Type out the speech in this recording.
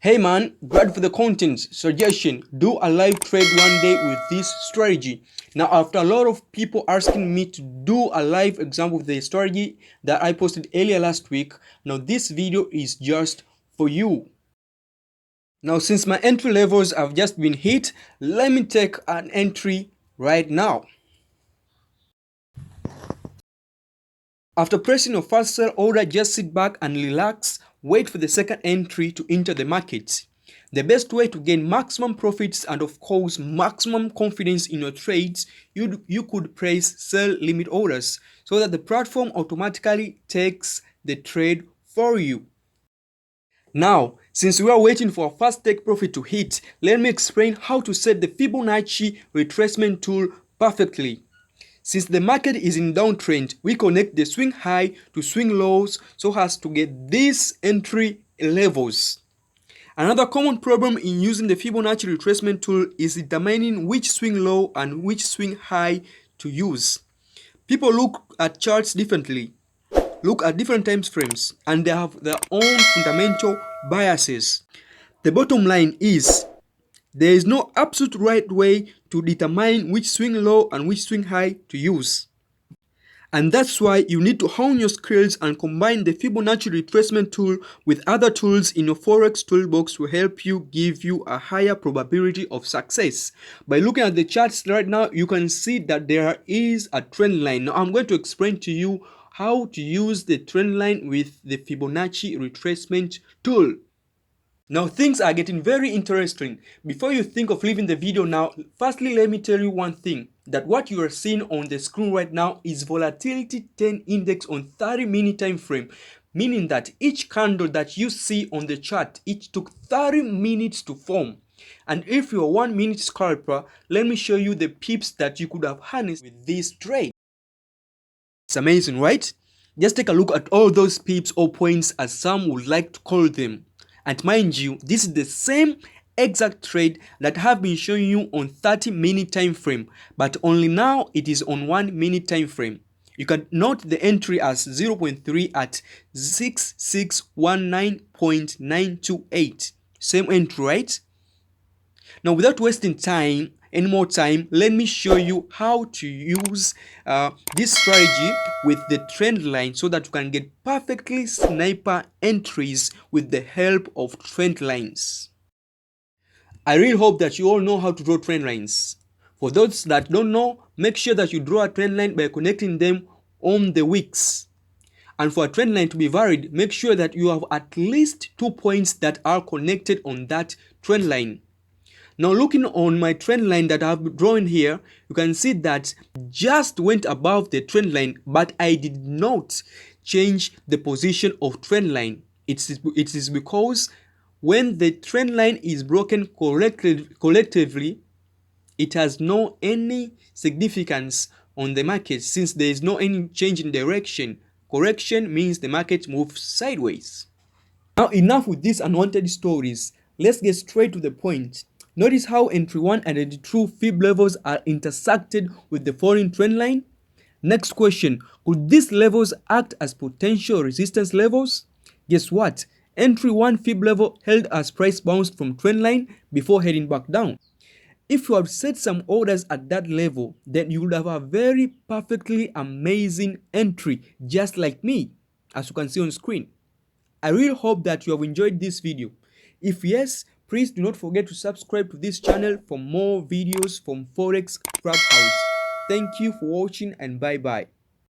Hey man, glad for the content. Suggestion, do a live trade one day with this strategy. Now after a lot of people asking me to do a live example of the strategy that I posted earlier last week, now this video is just for you. Now since my entry levels have just been hit, let me take an entry right now. After pressing your first sell order, just sit back and relax, wait for the second entry to enter the market. The best way to gain maximum profits and of course maximum confidence in your trades, you could press sell limit orders so that the platform automatically takes the trade for you. Now, since we are waiting for our first take profit to hit, let me explain how to set the Fibonacci retracement tool perfectly. Since the market is in downtrend, we connect the swing high to swing lows so as to get these entry levels. Another common problem in using the Fibonacci retracement tool is determining which swing low and which swing high to use. People look at charts differently, look at different time frames, and they have their own fundamental biases. The bottom line is, there is no absolute right way to determine which swing low and which swing high to use. And that's why you need to hone your skills and combine the Fibonacci retracement tool with other tools in your Forex toolbox to help you give you a higher probability of success. By looking at the charts right now, you can see that there is a trend line. Now I'm going to explain to you how to use the trend line with the Fibonacci retracement tool. Now things are getting very interesting. Before you think of leaving the video now, firstly let me tell you one thing, that what you are seeing on the screen right now is volatility 10 index on 30-minute time frame, meaning that each candle that you see on the chart, it took 30 minutes to form. And if you're a 1-minute scalper, let me show you the pips that you could have harnessed with this trade. It's amazing, right? Just take a look at all those pips or points, as some would like to call them. And mind you, this is the same exact trade that I have been showing you on 30-minute time frame, but only now it is on 1-minute time frame. You can note the entry as 0.3 at 6619.928. Same entry, right? Now without wasting any more time, let me show you how to use this strategy with the trend line so that you can get perfectly sniper entries with the help of trend lines. I really hope that you all know how to draw trend lines. For those that don't know, make sure that you draw a trend line by connecting them on the wicks. And for a trend line to be valid, make sure that you have at least 2 points that are connected on that trend line. Now looking on my trend line that I have drawn here, you can see that just went above the trend line, but I did not change the position of trend line. It is because when the trend line is broken collectively, it has no any significance on the market, since there is no any change in direction. Correction means the market moves sideways. Now enough with these unwanted stories. Let's get straight to the point. Notice how entry 1 and entry 2 fib levels are intersected with the falling trend line. Next question, could these levels act as potential resistance levels? Guess what? Entry 1 fib level held as price bounced from trend line before heading back down. If you had set some orders at that level, then you would have a very perfectly amazing entry, just like me, as you can see on screen. I really hope that you have enjoyed this video. If yes, please do not forget to subscribe to this channel for more videos from Forex Clubhouse. Thank you for watching and bye bye.